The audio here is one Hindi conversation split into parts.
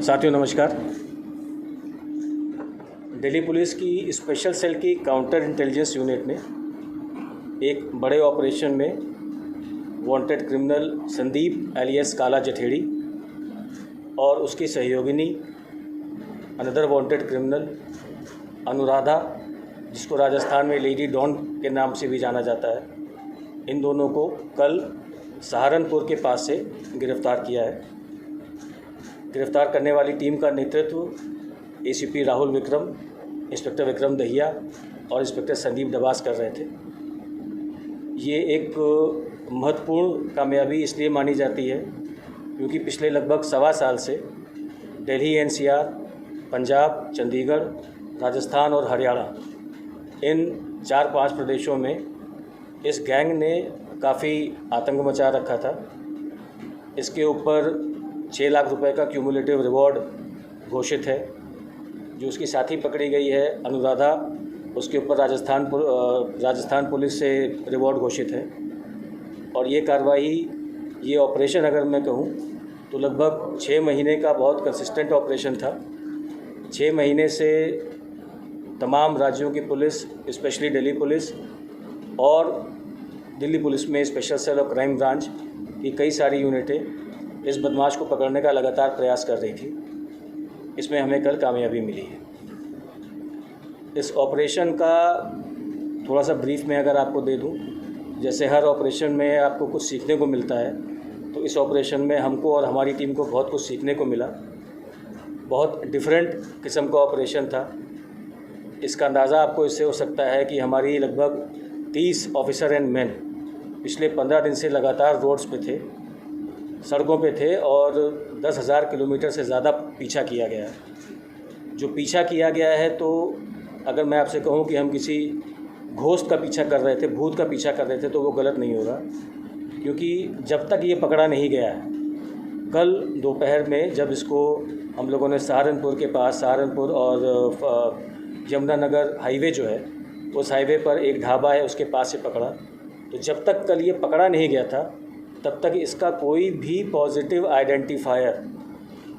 साथियों नमस्कार। दिल्ली पुलिस की स्पेशल सेल की काउंटर इंटेलिजेंस यूनिट ने एक बड़े ऑपरेशन में वांटेड क्रिमिनल संदीप एलियस काला जठेड़ी और उसकी सहयोगिनी अनदर वांटेड क्रिमिनल अनुराधा, जिसको राजस्थान में लेडी डॉन के नाम से भी जाना जाता है, इन दोनों को कल सहारनपुर के पास से गिरफ़्तार किया है। गिरफ्तार करने वाली टीम का नेतृत्व एसीपी राहुल विक्रम, इंस्पेक्टर विक्रम दहिया और इंस्पेक्टर संदीप डबास कर रहे थे। ये एक महत्वपूर्ण कामयाबी इसलिए मानी जाती है क्योंकि पिछले लगभग सवा साल से दिल्ली एनसीआर, पंजाब, चंडीगढ़, राजस्थान और हरियाणा, इन 4-5 प्रदेशों में इस गैंग ने काफ़ी आतंक मचा रखा था। इसके ऊपर 6 लाख रुपए का क्यूमुलेटिव रिवॉर्ड घोषित है। जो उसकी साथी पकड़ी गई है अनुराधा, उसके ऊपर राजस्थान पुलिस से रिवॉर्ड घोषित है। और ये कार्रवाई, ये ऑपरेशन अगर मैं कहूँ तो लगभग 6 महीने का बहुत कंसिस्टेंट ऑपरेशन था। 6 महीने से तमाम राज्यों की पुलिस, स्पेशली दिल्ली पुलिस और दिल्ली पुलिस में स्पेशल सेल और क्राइम ब्रांच की कई सारी यूनिटें इस बदमाश को पकड़ने का लगातार प्रयास कर रही थी। इसमें हमें कल कामयाबी मिली है। इस ऑपरेशन का थोड़ा सा ब्रीफ में अगर आपको दे दूं, जैसे हर ऑपरेशन में आपको कुछ सीखने को मिलता है, तो इस ऑपरेशन में हमको और हमारी टीम को बहुत कुछ सीखने को मिला। बहुत डिफरेंट किस्म का ऑपरेशन था। इसका अंदाज़ा आपको इससे हो सकता है कि हमारी लगभग 30 ऑफिसर एंड मैन पिछले 15 दिन से लगातार रोड्स पे थे, सड़कों पे थे और 10,000 किलोमीटर से ज़्यादा पीछा किया गया है। जो पीछा किया गया है, तो अगर मैं आपसे कहूँ कि हम किसी घोस्ट का पीछा कर रहे थे, भूत का पीछा कर रहे थे, तो वो गलत नहीं होगा, क्योंकि जब तक ये पकड़ा नहीं गया है, कल दोपहर में जब इसको हम लोगों ने सहारनपुर के पास, सहारनपुर और यमुनानगर हाईवे जो है, उस हाईवे पर एक ढाबा है, उसके पास से पकड़ा। तो जब तक कल ये पकड़ा नहीं गया था, तब तक इसका कोई भी पॉजिटिव आइडेंटिफायर,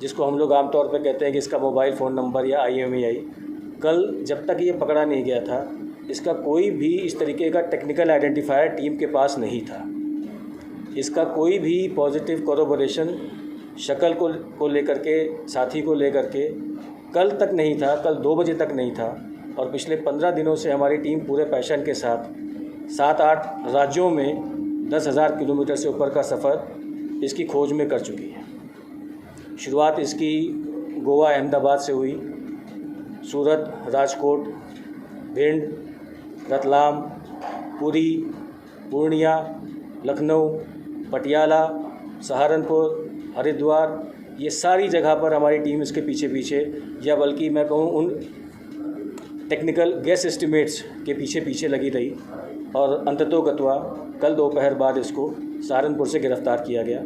जिसको हम लोग आमतौर पर कहते हैं कि इसका मोबाइल फ़ोन नंबर या IMEI, कल जब तक ये पकड़ा नहीं गया था, इसका कोई भी इस तरीके का टेक्निकल आइडेंटिफायर टीम के पास नहीं था। इसका कोई भी पॉजिटिव कोरोबोरेशन शक्ल को लेकर के, साथी को लेकर के कल तक नहीं था, कल 2 बजे तक नहीं था। और पिछले 15 दिनों से हमारी टीम पूरे पैशन के साथ 7-8 राज्यों में 10,000 किलोमीटर से ऊपर का सफ़र इसकी खोज में कर चुकी है। शुरुआत इसकी गोवा, अहमदाबाद से हुई, सूरत, राजकोट, भिंड, रतलाम, पुरी, पूर्णिया, लखनऊ, पटियाला, सहारनपुर, हरिद्वार, ये सारी जगह पर हमारी टीम इसके पीछे, या बल्कि मैं कहूँ उन टेक्निकल गेस एस्टिमेट्स के पीछे लगी रही और अंततोगत्वा कल दोपहर बाद इसको सहारनपुर से गिरफ़्तार किया गया।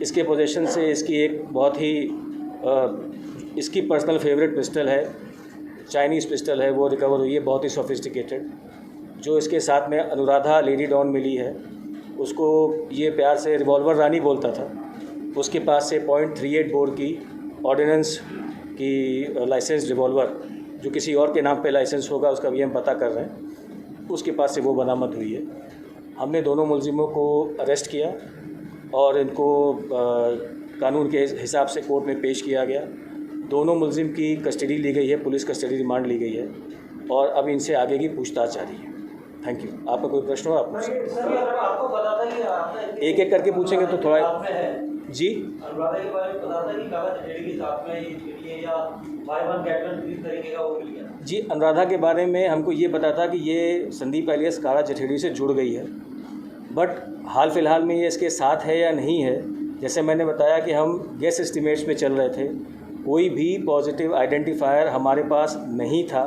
इसके पोजीशन से इसकी एक बहुत ही इसकी पर्सनल फेवरेट पिस्टल है, चाइनीज़ पिस्टल है, वो रिकवर हुई है, बहुत ही सोफिस्टिकेटेड। जो इसके साथ में अनुराधा लेडी डॉन मिली है, उसको ये प्यार से रिवॉल्वर रानी बोलता था। उसके पास से .38 बोर की ऑर्डिनेंस की लाइसेंस रिवॉल्वर, जो किसी और के नाम पे लाइसेंस होगा उसका भी हम पता कर रहे हैं, उसके पास से वो बरामद हुई है। हमने दोनों मुलजिमों को अरेस्ट किया और इनको कानून के हिसाब से कोर्ट में पेश किया गया। दोनों मुलजिम की कस्टडी ली गई है, पुलिस कस्टडी रिमांड ली गई है और अब इनसे आगे की पूछताछ जारी है। Thank you. आपका कोई प्रश्न हो आप पूछ सकते हैं। एक करके पूछेंगे तो थोड़ा जी। अनुराधा के बारे में पता था कि काला जठेड़ी के साथ में ये या बाय वन गेट वन किस तरीके का वो मिल गया? जी, अनुराधा के बारे में हमको ये पता था कि ये संदीप एलियस काला जठेड़ी से जुड़ गई है, बट हाल फिलहाल में ये इसके साथ है या नहीं है, जैसे मैंने बताया कि हम गेस एस्टिमेट्स में चल रहे थे, कोई भी पॉजिटिव आइडेंटिफायर हमारे पास नहीं था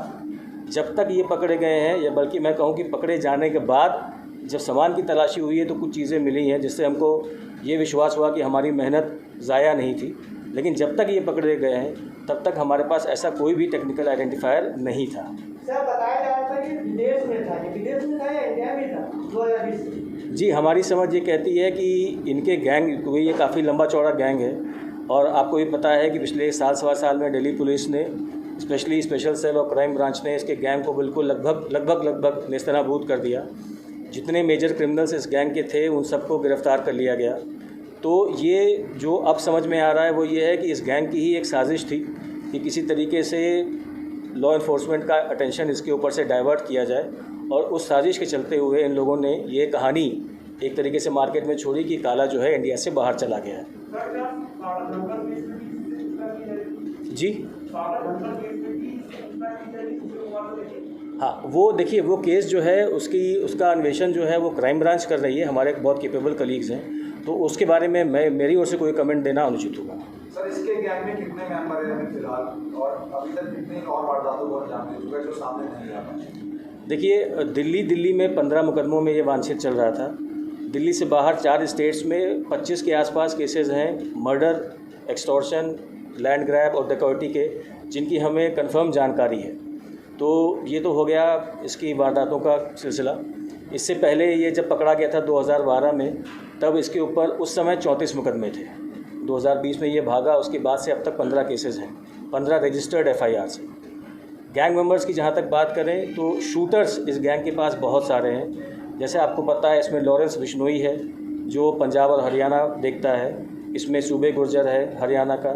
जब तक ये पकड़े गए हैं, या बल्कि मैं कहूँ कि पकड़े जाने के बाद जब सामान की तलाशी हुई है तो कुछ चीज़ें मिली हैं जिससे हमको ये विश्वास हुआ कि हमारी मेहनत ज़ाया नहीं थी। लेकिन जब तक ये पकड़े गए हैं तब तक हमारे पास ऐसा कोई भी टेक्निकल आइडेंटिफायर नहीं था। सर, बताया जा रहा था कि विदेश में था, विदेश में था या इंडिया में था 2020? जी, हमारी समझ ये कहती है कि इनके गैंग, ये काफ़ी लंबा चौड़ा गैंग है और आपको भी पता है कि पिछले साल सवा साल में दिल्ली पुलिस ने स्पेशली स्पेशल सेल और क्राइम ब्रांच ने इसके गैंग को बिल्कुल लगभग नेस्तनाबूद कर दिया। जितने मेजर क्रिमिनल्स इस गैंग के थे उन सबको गिरफ़्तार कर लिया गया। तो ये जो अब समझ में आ रहा है वो ये है कि इस गैंग की ही एक साजिश थी कि किसी तरीके से लॉ इन्फोर्समेंट का अटेंशन इसके ऊपर से डाइवर्ट किया जाए, और उस साजिश के चलते हुए इन लोगों ने ये कहानी एक तरीके से मार्केट में छोड़ी कि काला जो है इंडिया से बाहर चला गया है। जी हाँ, वो देखिए वो केस जो है उसका अन्वेषण जो है वो क्राइम ब्रांच कर रही है, हमारे बहुत कैपेबल कलीग्स हैं, तो उसके बारे में मेरी ओर से कोई कमेंट देना अनुचित होगा। सर, इसके गैंग में कितने मेंबर हैं अभी फिलहाल, और अभी तक कितनी और वारदातों को अंजाम दे चुका है जो सामने नहीं आ पाए? देखिए दिल्ली में 15 मुकदमों में ये वांछित चल रहा था। दिल्ली से बाहर 4 स्टेट्स में 25 के आसपास केसेस हैं मर्डर, एक्सटॉर्शन, लैंड ग्रैब और डकैती के, जिनकी हमें कंफर्म जानकारी है। तो ये तो हो गया इसकी वारदातों का सिलसिला। इससे पहले ये जब पकड़ा गया था 2012 में, तब इसके ऊपर उस समय 34 मुकदमे थे। 2020 में ये भागा, उसके बाद से अब तक 15 केसेस हैं, 15 रजिस्टर्ड FIR से। गैंग मेंबर्स की जहाँ तक बात करें तो शूटर्स इस गैंग के पास बहुत सारे हैं। जैसे आपको पता है इसमें लॉरेंस बिश्नोई है जो पंजाब और हरियाणा देखता है, इसमें सूबे गुर्जर है हरियाणा का,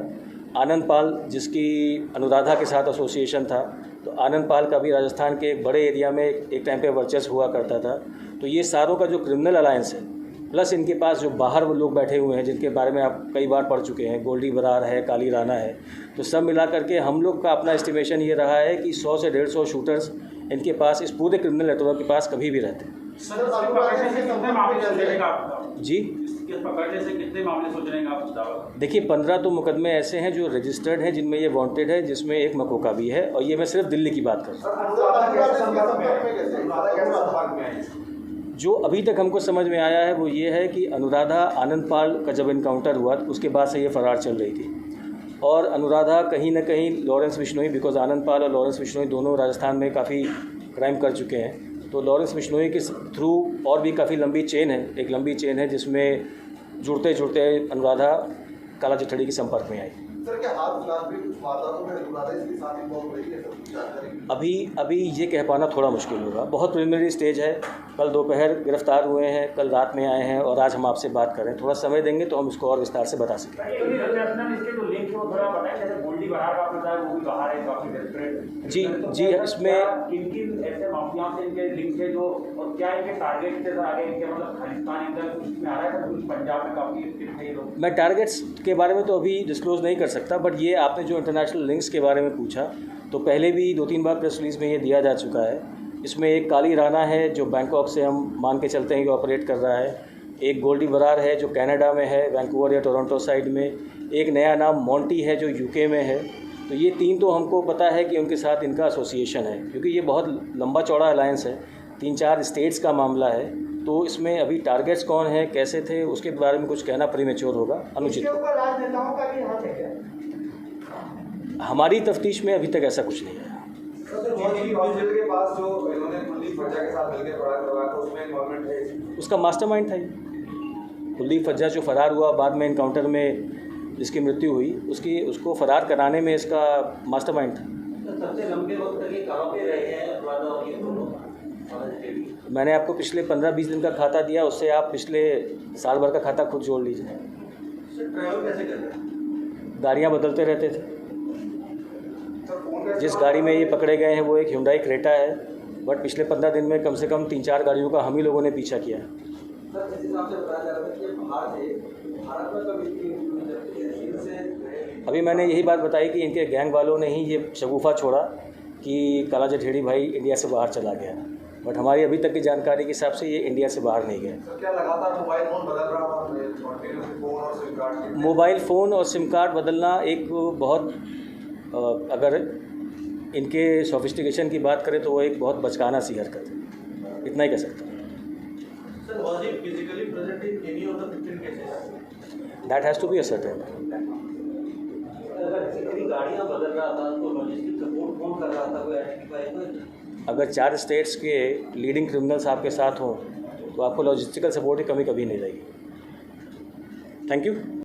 आनंद पाल जिसकी अनुराधा के साथ एसोसिएशन था, तो आनंद पाल का भी राजस्थान के एक बड़े एरिया में एक टाइम पे वर्चस्व हुआ करता था। तो ये सारों का जो क्रिमिनल अलायंस है, प्लस इनके पास जो बाहर वो लोग बैठे हुए हैं जिनके बारे में आप कई बार पढ़ चुके हैं, गोल्डी बरार है, काली राणा है, तो सब मिला करके हम लोग का अपना एस्टिमेशन ये रहा है कि 100 से 150 शूटर्स इनके पास, इस पूरे क्रिमिनल नेटवर्क के पास कभी भी रहते हैं। सर, पकड़ने से कितने मामले सोचने का आप? जी, पकड़ने से कितने मामले सोचने का आप दावा? देखिए 15 तो मुकदमे ऐसे हैं जो रजिस्टर्ड हैं, जिनमें ये वांटेड है, जिसमें एक मकोका भी है, और ये मैं सिर्फ दिल्ली की बात कर रहा हूँ। जो अभी तक हमको समझ में आया है वो ये है कि अनुराधा आनंद पाल का जब इनकाउंटर हुआ तो उसके बाद से ये फरार चल रही थी, और अनुराधा कहीं ना कहीं लॉरेंस बिश्नोई, बिकॉज आनंद पाल और लॉरेंस बिश्नोई दोनों राजस्थान में काफ़ी क्राइम कर चुके हैं, तो लॉरेंस बिश्नोई के थ्रू और भी काफ़ी लंबी चेन है, एक लंबी चेन है जिसमें जुड़ते जुड़ते अनुराधा काला जठड़ी के संपर्क में आई। सर, क्या हाथ फिलहाल भी कुछ वारदातों में अनुराधा इसके साथ इन्वॉल्व हुई है? सर, जानकारी अभी ये कह पाना थोड़ा मुश्किल होगा, बहुत प्रिलिमिनरी स्टेज है। कल दोपहर गिरफ्तार हुए हैं, कल रात में आए हैं, और आज हम आपसे बात करें, थोड़ा समय देंगे तो हम इसको और विस्तार से बता सकेंगे। जी, इसमें किन ऐसे माफियाओं से इनके लिंक है जो, और क्या इनके टारगेट से आगे इनके मतलब खालिस्तान में आ रहा है? पंजाब में काफ़ी कितने लोग, मैं टारगेट्स के बारे में तो अभी डिस्क्लोज़ नहीं कर सकता, बट ये आपने जो इंटरनेशनल लिंक्स के बारे में पूछा तो पहले भी 2-3 बार प्रेस रिलीज़ में ये दिया जा चुका है। इसमें एक काली राणा है जो बैंकॉक से हम मान के चलते हैं कि ऑपरेट कर रहा है, एक गोल्डी बरार है जो कनाडा में है, वैंकूवर या टोरंटो साइड में, एक नया नाम मोंटी है जो यूके में है। तो ये 3 तो हमको पता है कि उनके साथ इनका एसोसिएशन है, क्योंकि ये बहुत लंबा चौड़ा अलायंस है, 3-4 स्टेट्स का मामला है। तो इसमें अभी टारगेट्स कौन है, कैसे थे, उसके बारे में कुछ कहना प्रीमेच्योर होगा, अनुचित। राजनेताओं का भी हाथ है क्या? हमारी तफ्तीश में अभी तक ऐसा कुछ नहीं है। हॉस्पिटल के पास जो इन्होंने कुलदीप फज्जा के साथ मिलकर फरार करवाया था, उसमें इन्वॉल्वमेंट है? उसका मास्टरमाइंड था ये। कुलदीप फज्जा जो फरार हुआ, बाद में इनकाउंटर में जिसकी मृत्यु हुई, उसको फरार कराने में इसका मास्टरमाइंड था। सबसे लंबे वक्त तक ये कहाँ पे रहे हैं अनुराधा और ये दोनों? मैंने आपको पिछले 15-20 दिन का खाता दिया, उससे आप पिछले साल भर का खाता खुद जोड़ लीजिए। ट्रैवल कैसे कर रहे हैं? गाड़ियाँ बदलते रहते थे। जिस गाड़ी में ये पकड़े गए हैं वो एक Hyundai क्रेटा है, बट पिछले 15 दिन में कम से कम 3-4 गाड़ियों का हम ही लोगों ने पीछा किया है। सर, जिस हिसाब से बताया जा रहा है कि बाहर से भारत में कभी अभी मैंने यही बात बताई कि इनके गैंग वालों ने ही ये शगुफा छोड़ा कि काला जठेड़ी भाई इंडिया से बाहर चला गया, बट हमारी अभी तक की जानकारी के हिसाब से ये इंडिया से बाहर नहीं गया। क्या लगातार मोबाइल फ़ोन बदल रहा था? फ़ोन और सिम कार्ड, मोबाइल फ़ोन और सिम कार्ड बदलना एक बहुत अगर इनके सोफिस्टिकेशन की बात करें तो वो एक बहुत बचकाना सी हरकत है, इतना ही कह सकता हूँ। Sir, was he physically present in any of the 15 cases? That has to be ascertained. अगर किसी गाड़ियाँ बदल रहा था तो लॉजिस्टिक सपोर्ट कौन कर रहा था, कोई आइडेंटिफाई? अगर 4 स्टेट्स के लीडिंग क्रिमिनल्स आपके साथ हों तो आपको लॉजिस्टिकल सपोर्ट की कमी कभी नहीं रहेगी। Thank you.